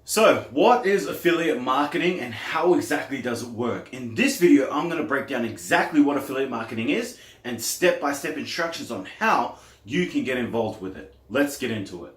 So, what is affiliate marketing and how exactly does it work? In this video, I'm going to break down exactly what affiliate marketing is and step-by-step instructions on how you can get involved with it. Let's get into it.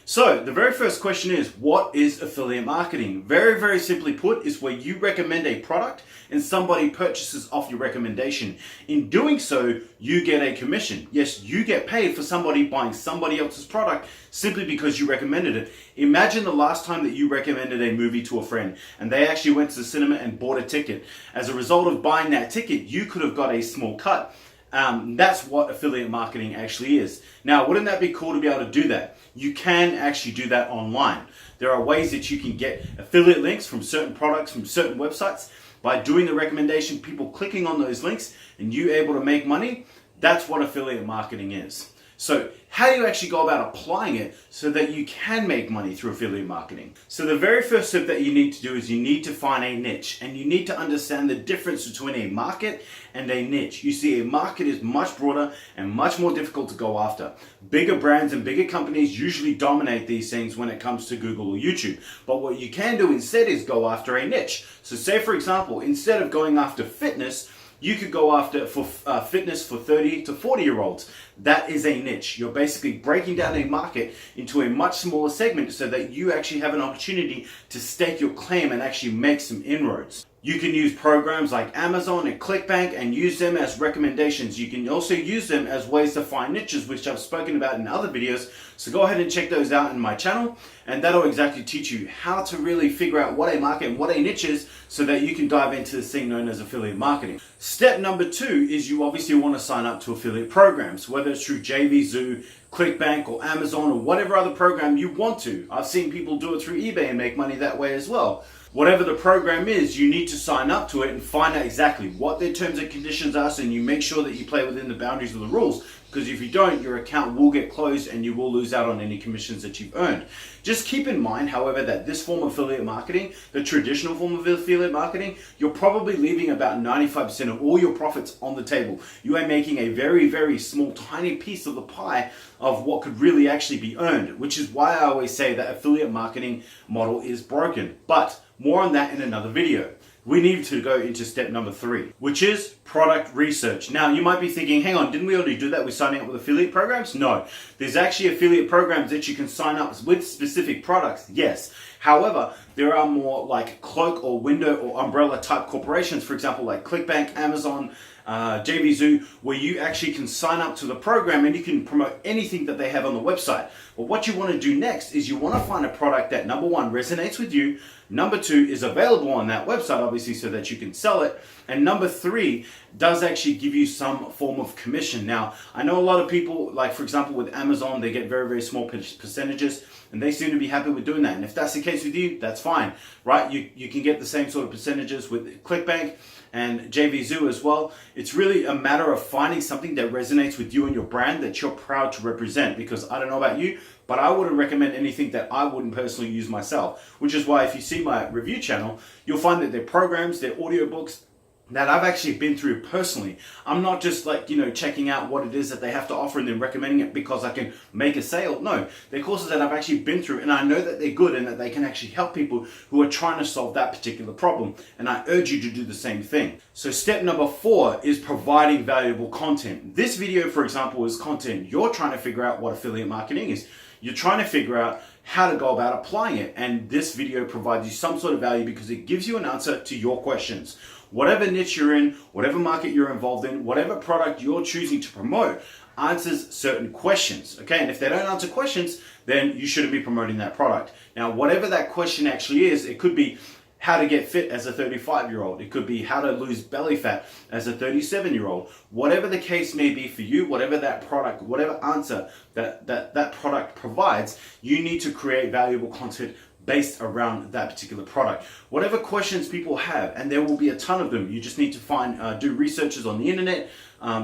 So, the very first question is, what is affiliate marketing? Very simply put, is where you recommend a product and somebody purchases off your recommendation. In doing so, you get a commission. Yes, you get paid for somebody buying somebody else's product simply because you recommended it. Imagine the last time that you recommended a movie to a friend and they actually went to the cinema and bought a ticket. As a result of buying that ticket, you could have got a small cut. That's what affiliate marketing actually is. Now, wouldn't that be cool to be able to do that? You can actually do that online. There are ways that you can get affiliate links from certain products, from certain websites. By doing the recommendation, people clicking on those links and you able to make money, that's what affiliate marketing is. So how do you actually go about applying it so that you can make money through affiliate marketing? So the very first step that you need to do is you need to find a niche, and you need to understand the difference between a market and a niche. You see, a market is much broader and much more difficult to go after. Bigger brands and bigger companies usually dominate these things when it comes to Google or YouTube. But what you can do instead is go after a niche. So say, for example, instead of going after fitness, you could go after fitness for 30 to 40-year-olds. That is a niche. You're basically breaking down a market into a much smaller segment so that you actually have an opportunity to stake your claim and actually make some inroads. You can use programs like Amazon and ClickBank and use them as recommendations. You can also use them as ways to find niches, which I've spoken about in other videos. So go ahead and check those out in my channel, and that'll exactly teach you how to really figure out what a market and what a niche is so that you can dive into this thing known as affiliate marketing. Step number 2 is you obviously want to sign up to affiliate programs, whether it's through JVZ, ClickBank, or Amazon, or whatever other program you want to. I've seen people do it through eBay and make money that way as well. Whatever the program is, you need to sign up to it and find out exactly what their terms and conditions are, so you make sure that you play within the boundaries of the rules, because if you don't, your account will get closed and you will lose out on any commissions that you've earned. Just keep in mind, however, that this form of affiliate marketing, the traditional form of affiliate marketing, you're probably leaving about 95% of all your profits on the table. You are making a very small, tiny piece of the pie of what could really actually be earned, which is why I always say that affiliate marketing model is broken. But more on that in another video. We need to go into step number 3, which is product research. Now, you might be thinking, hang on, didn't we already do that with signing up with affiliate programs? No. There's actually affiliate programs that you can sign up with specific products, yes. However, there are more like cloak or window or umbrella type corporations, for example, like ClickBank, Amazon, JVZ, where you actually can sign up to the program and you can promote anything that they have on the website. But what you want to do next is you want to find a product that, number 1, resonates with you, number 2, is available on that website, obviously, so that you can sell it, and number 3, does actually give you some form of commission. Now, I know a lot of people, like for example with Amazon, they get very small percentages, and they seem to be happy with doing that. And if that's the case with you, that's fine, right? You can get the same sort of percentages with ClickBank and JVZ as well. It's really a matter of finding something that resonates with you and your brand that you're proud to represent, because I don't know about you, but I wouldn't recommend anything that I wouldn't personally use myself, which is why if you see my review channel, you'll find that they're programs, they're audiobooks that I've actually been through personally. I'm not just like, checking out what it is that they have to offer and then recommending it because I can make a sale. No, they're courses that I've actually been through, and I know that they're good and that they can actually help people who are trying to solve that particular problem. And I urge you to do the same thing. So step number 4 is providing valuable content. This video, for example, is content. You're trying to figure out what affiliate marketing is. You're trying to figure out how to go about applying it. And this video provides you some sort of value because it gives you an answer to your questions. Whatever niche you're in, whatever market you're involved in, whatever product you're choosing to promote answers certain questions, okay? And if they don't answer questions, then you shouldn't be promoting that product. Now, whatever that question actually is, it could be how to get fit as a 35-year-old. It could be how to lose belly fat as a 37-year-old. Whatever the case may be for you, whatever that product, whatever answer that product provides, you need to create valuable content based around that particular product. Whatever questions people have, and there will be a ton of them, you just need to find, do researches on the internet,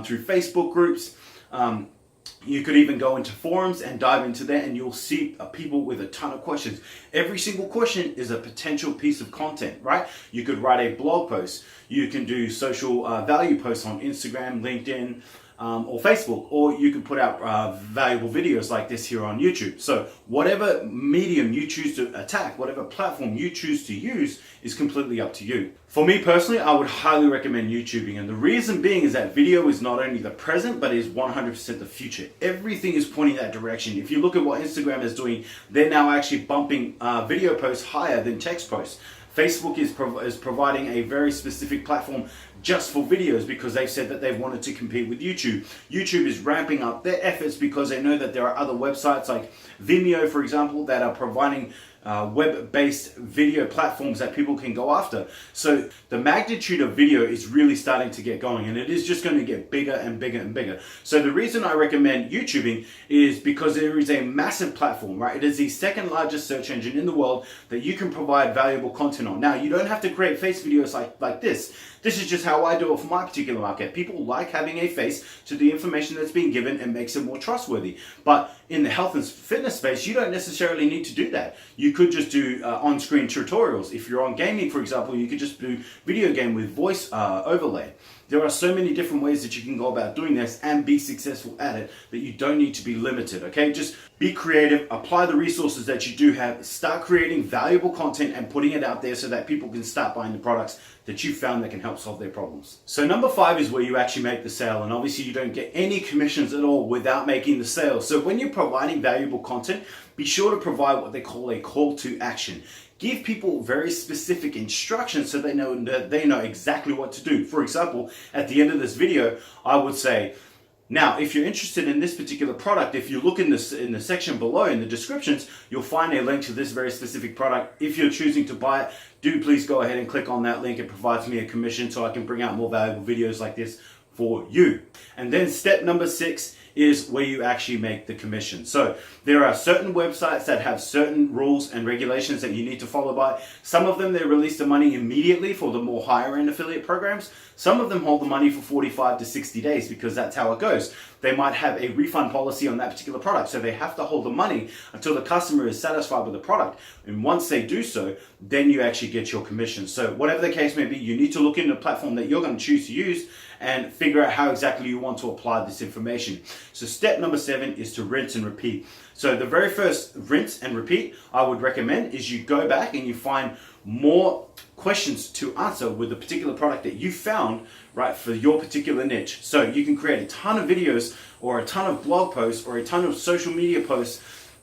through Facebook groups. You could even go into forums and dive into that, and you'll see people with a ton of questions. Every single question is a potential piece of content, right? You could write a blog post. You can do social value posts on Instagram, LinkedIn, or Facebook, or you can put out valuable videos like this here on YouTube. So whatever medium you choose to attack, whatever platform you choose to use is completely up to you. For me personally, I would highly recommend YouTubing, and the reason being is that video is not only the present, but is 100% the future. Everything is pointing that direction. If you look at what Instagram is doing, they're now actually bumping video posts higher than text posts. Facebook is providing a very specific platform just for videos because they've said that they've wanted to compete with YouTube. YouTube is ramping up their efforts because they know that there are other websites like Vimeo, for example, that are providing web-based video platforms that people can go after. So the magnitude of video is really starting to get going, and it is just going to get bigger and bigger and bigger. So the reason I recommend YouTubing is because there is a massive platform, right? It is the second largest search engine in the world that you can provide valuable content on. Now, you don't have to create face videos like this. This is just how I do it for my particular market. People like having a face to the information that's being given and makes it more trustworthy. But in the health and fitness space, you don't necessarily need to do that. You could just do on-screen tutorials. If you're on gaming, for example, you could just do video game with voice overlay. There are so many different ways that you can go about doing this and be successful at it that you don't need to be limited, okay? Just be creative, apply the resources that you do have, start creating valuable content and putting it out there so that people can start buying the products that you found that can help solve their problems. So number 5 is where you actually make the sale, and obviously you don't get any commissions at all without making the sale. So when you're providing valuable content, be sure to provide what they call a call to action. Give people very specific instructions so they know exactly what to do. For example, at the end of this video, I would say, now, if you're interested in this particular product, if you look in the section below in the descriptions, you'll find a link to this very specific product. If you're choosing to buy it, do please go ahead and click on that link. It provides me a commission so I can bring out more valuable videos like this for you. And then step number 6 is where you actually make the commission. So there are certain websites that have certain rules and regulations that you need to follow by. Some of them, they release the money immediately for the more higher end affiliate programs. Some of them hold the money for 45 to 60 days because that's how it goes. They might have a refund policy on that particular product, so they have to hold the money until the customer is satisfied with the product. And once they do so, then you actually get your commission. So whatever the case may be, you need to look into the platform that you're going to choose to use and figure out how exactly you want to apply this information. So step number 7 is to rinse and repeat. So the very first rinse and repeat I would recommend is you go back and you find more questions to answer with the particular product that you found, right, for your particular niche. So you can create a ton of videos or a ton of blog posts or a ton of social media posts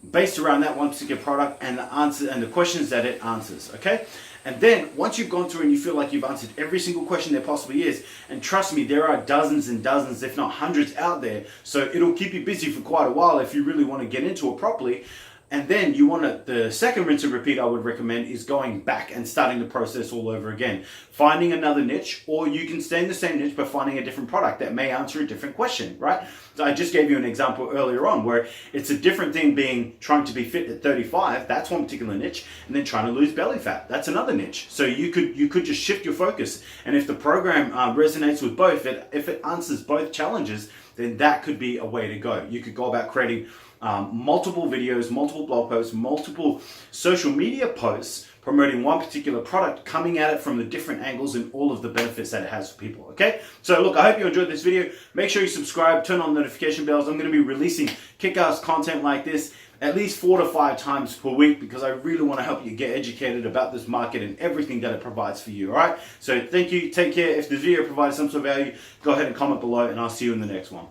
based around that one particular product and the answer and the questions that it answers, okay? And then once you've gone through and you feel like you've answered every single question there possibly is, and trust me, there are dozens and dozens, if not hundreds out there, so it'll keep you busy for quite a while if you really want to get into it properly. And then you want to, the second rinse and repeat I would recommend is going back and starting the process all over again. Finding another niche, or you can stay in the same niche but finding a different product that may answer a different question, right? So I just gave you an example earlier on where it's a different thing being trying to be fit at 35, that's one particular niche, and then trying to lose belly fat, that's another niche. So you could just shift your focus, and if the program resonates with both, if it answers both challenges, then that could be a way to go. You could go about creating multiple videos, multiple blog posts, multiple social media posts promoting one particular product, coming at it from the different angles and all of the benefits that it has for people, okay? So look, I hope you enjoyed this video. Make sure you subscribe, turn on notification bells. I'm going to be releasing kick-ass content like this at least 4 to 5 times per week because I really want to help you get educated about this market and everything that it provides for you, all right? So thank you, take care. If this video provides some sort of value, go ahead and comment below and I'll see you in the next one.